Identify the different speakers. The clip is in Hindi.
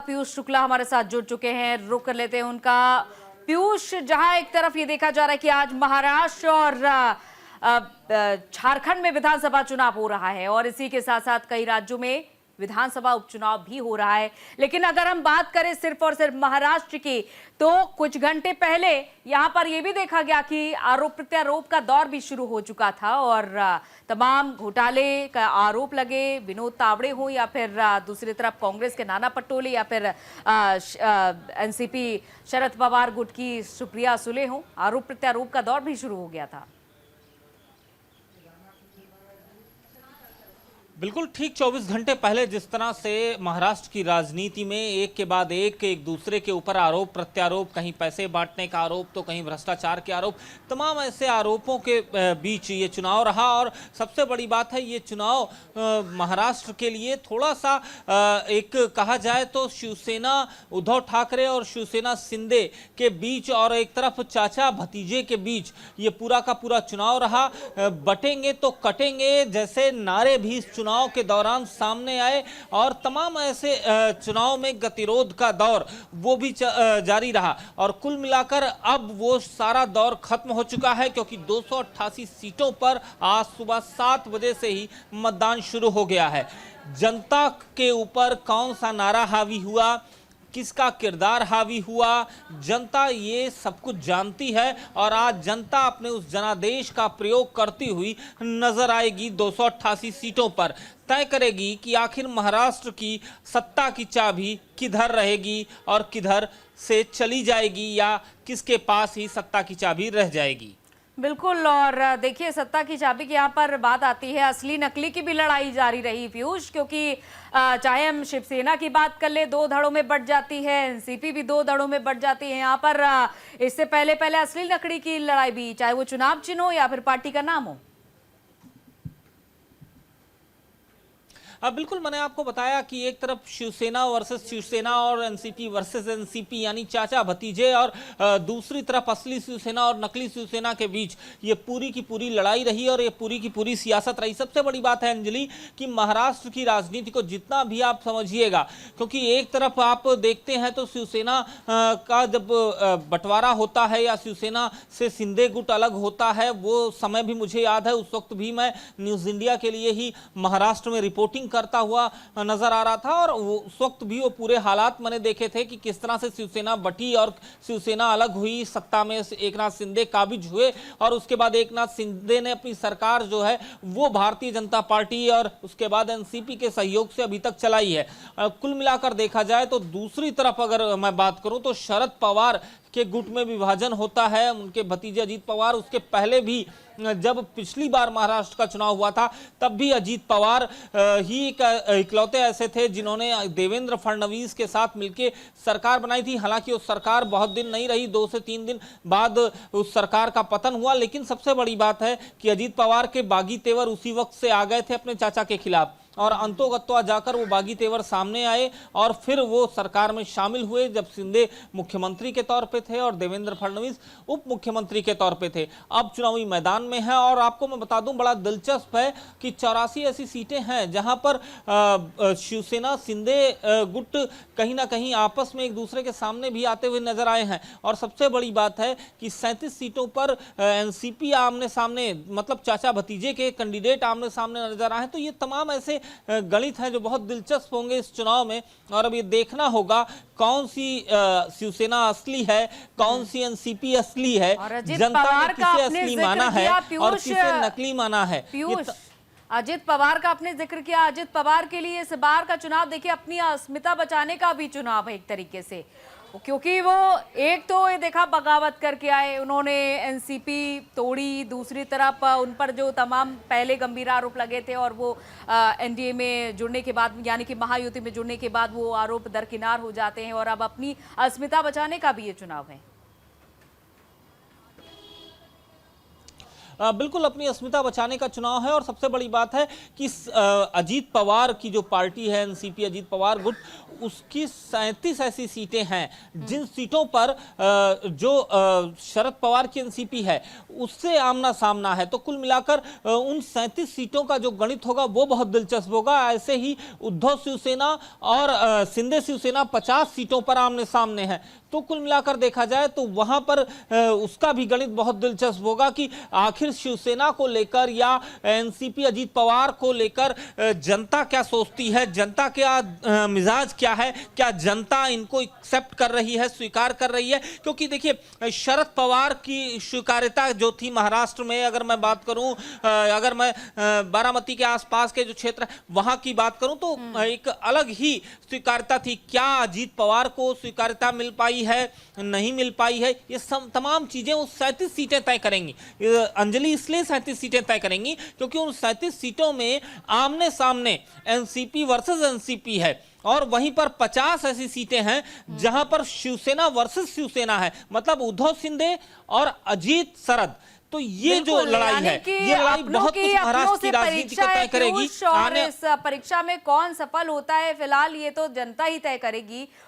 Speaker 1: पीयूष शुक्ला हमारे साथ जुड़ चुके हैं, रुक कर लेते हैं उनका। पीयूष, जहां एक तरफ ये देखा जा रहा है कि आज महाराष्ट्र और झारखंड में विधानसभा चुनाव हो रहा है और इसी के साथ साथ कई राज्यों में विधानसभा उपचुनाव भी हो रहा है, लेकिन अगर हम बात करें सिर्फ और सिर्फ महाराष्ट्र की, तो कुछ घंटे पहले यहां पर यह भी देखा गया कि आरोप प्रत्यारोप का दौर भी शुरू हो चुका था और तमाम घोटाले का आरोप लगे, विनोद तावड़े हो या फिर दूसरी तरफ कांग्रेस के नाना पटोले या फिर एनसीपी शरद पवार गुट की सुप्रिया सुले हो, आरोप प्रत्यारोप का दौर भी शुरू हो गया था।
Speaker 2: बिल्कुल ठीक 24 घंटे पहले जिस तरह से महाराष्ट्र की राजनीति में एक के बाद एक दूसरे के ऊपर आरोप प्रत्यारोप, कहीं पैसे बांटने का आरोप तो कहीं भ्रष्टाचार के आरोप, तमाम ऐसे आरोपों के बीच ये चुनाव रहा। और सबसे बड़ी बात है ये चुनाव महाराष्ट्र के लिए थोड़ा सा एक कहा जाए तो शिवसेना उद्धव ठाकरे और शिवसेना शिंदे के बीच और एक तरफ चाचा भतीजे के बीच ये पूरा का पूरा चुनाव रहा। बटेंगे तो कटेंगे जैसे नारे भी चुनाव के दौरान सामने आए और तमाम ऐसे चुनाव में गतिरोध का दौर वो भी जारी रहा। और कुल मिलाकर अब वो सारा दौर खत्म हो चुका है, क्योंकि 288 सीटों पर आज सुबह 7 बजे से ही मतदान शुरू हो गया है। जनता के ऊपर कौन सा नारा हावी हुआ, किसका किरदार हावी हुआ, जनता ये सब कुछ जानती है और आज जनता अपने उस जनादेश का प्रयोग करती हुई नजर आएगी। 288 सीटों पर तय करेगी कि आखिर महाराष्ट्र की सत्ता की चाबी किधर रहेगी और किधर से चली जाएगी या किसके पास ही सत्ता की चाबी रह जाएगी।
Speaker 1: बिल्कुल, और देखिए सत्ता की चाबी की यहाँ पर बात आती है, असली नकली की भी लड़ाई जारी रही पीयूष, क्योंकि चाहे हम शिवसेना की बात कर ले 2 धड़ों में बट जाती है, एनसीपी भी 2 धड़ों में बट जाती है। यहाँ पर इससे पहले असली नकली की लड़ाई भी, चाहे वो चुनाव चिन्ह हो या फिर पार्टी का नाम हो।
Speaker 2: अब बिल्कुल मैंने आपको बताया कि एक तरफ शिवसेना वर्सेस शिवसेना और एनसीपी वर्सेस एनसीपी यानी चाचा भतीजे, और दूसरी तरफ असली शिवसेना और नकली शिवसेना के बीच ये पूरी की पूरी लड़ाई रही और ये पूरी की पूरी सियासत रही। सबसे बड़ी बात है अंजलि कि महाराष्ट्र की राजनीति को जितना भी आप समझिएगा, क्योंकि एक तरफ आप देखते हैं तो शिवसेना का जब बंटवारा होता है या शिवसेना से शिंदे गुट अलग होता है, वो समय भी मुझे याद है। उस वक्त भी मैं न्यूज इंडिया के लिए ही महाराष्ट्र में रिपोर्टिंग करता हुआ नजर आ रहा था और उस वक्त भी वो पूरे हालात मैंने देखे थे कि किस तरह से शिवसेना बटी और शिवसेना अलग हुई, सत्ता में एकनाथ शिंदे काबिज हुए और उसके बाद एकनाथ शिंदे ने अपनी सरकार जो है वो भारतीय जनता पार्टी और उसके बाद एनसीपी के सहयोग से अभी तक चलाई है। कुल मिलाकर देखा जाए तो दूसरी तरफ अगर मैं बात करूं तो शरद पवार के गुट में विभाजन होता है। उनके भतीजे अजीत पवार, उसके पहले भी जब पिछली बार महाराष्ट्र का चुनाव हुआ था तब भी अजीत पवार ही इकलौते ऐसे थे जिन्होंने देवेंद्र फडणवीस के साथ मिलकर सरकार बनाई थी। हालांकि उस सरकार बहुत दिन नहीं रही, 2 से 3 दिन बाद उस सरकार का पतन हुआ। लेकिन सबसे बड़ी बात है कि अजीत पवार के बागी तेवर उसी वक्त से आ गए थे अपने चाचा के खिलाफ और अंतोगत्वा जाकर वो बागी तेवर सामने आए और फिर वो सरकार में शामिल हुए जब शिंदे मुख्यमंत्री के तौर पे थे और देवेंद्र फडणवीस उप मुख्यमंत्री के तौर पे थे। अब चुनावी मैदान में है और आपको मैं बता दूं बड़ा दिलचस्प है कि 84 ऐसी सीटें हैं जहां पर शिवसेना शिंदे गुट कहीं ना कहीं आपस में एक दूसरे के सामने भी आते हुए नजर आए हैं। और सबसे बड़ी बात है कि 37 सीटों पर एनसीपी आमने सामने, मतलब चाचा भतीजे के कैंडिडेट आमने सामने नजर आए हैं। तो ये तमाम ऐसे गणित हैं जो बहुत दिलचस्प होंगे इस चुनाव में और अब ये देखना होगा कौन सी शिवसेना असली है, कौन सी एनसीपी असली है, जनता ने किसे असली माना है और किसे नकली माना है।
Speaker 1: अजित पवार का आपने जिक्र किया, अजित पवार के लिए इस बार का चुनाव देखिए अपनी अस्मिता बचाने का भी चुनाव है एक तरीके से, क्योंकि वो एक तो ये देखा बगावत करके आए, उन्होंने एनसीपी तोड़ी, दूसरी तरफ उन पर जो तमाम पहले गंभीर आरोप लगे थे और वो एनडीए में जुड़ने के बाद यानी कि महायुति में जुड़ने के बाद वो आरोप दरकिनार हो जाते हैं और अब अपनी अस्मिता बचाने का भी ये चुनाव है।
Speaker 2: बिल्कुल अपनी अस्मिता बचाने का चुनाव है और सबसे बड़ी बात है कि अजीत पवार की जो पार्टी है एनसीपी अजीत पवार गुट, उसकी 37 ऐसी सीटें हैं जिन सीटों पर जो शरद पवार की एनसीपी है उससे आमना सामना है। तो कुल मिलाकर उन 37 सीटों का जो गणित होगा वो बहुत दिलचस्प होगा। ऐसे ही उद्धव शिवसेना और शिंदे शिवसेना 50 सीटों पर आमने सामने है। तो कुल मिलाकर देखा जाए तो वहां पर उसका भी गणित बहुत दिलचस्प होगा कि आखिर शिवसेना को लेकर या एनसीपी अजीत पवार को लेकर जनता क्या सोचती है, जनता क्या मिजाज क्या है, क्या जनता इनको एक्सेप्ट कर रही है, स्वीकार कर रही है। क्योंकि देखिए शरद पवार की स्वीकार्यता जो थी महाराष्ट्र में, अगर मैं बात करूं, अगर मैं बारामती के आसपास के जो क्षेत्र वहां की बात करूं तो एक अलग ही स्वीकार्यता थी। क्या अजीत पवार को स्वीकार्यता मिल पाई है, नहीं मिल पाई है, ये सब तमाम चीजें उस 37 सीटें तय करेंगी। अंजलि इसलिए 37 सीटें तय करेंगी क्योंकि उन 37 सीटों में आमने सामने एनसीपी वर्सेस एनसीपी है और वहीं पर 50 ऐसी सीटें हैं जहां पर शिवसेना वर्सेस शिवसेना है, मतलब उद्धव शिंदे और अजीत शरद। तो ये जो लड़ाई है, ये लड़ाई बहुत कुछ महाराष्ट्र की राजनीति को तय करेगी।
Speaker 1: और इस परीक्षा में कौन सफल होता है फिलहाल ये तो जनता ही तय करेगी।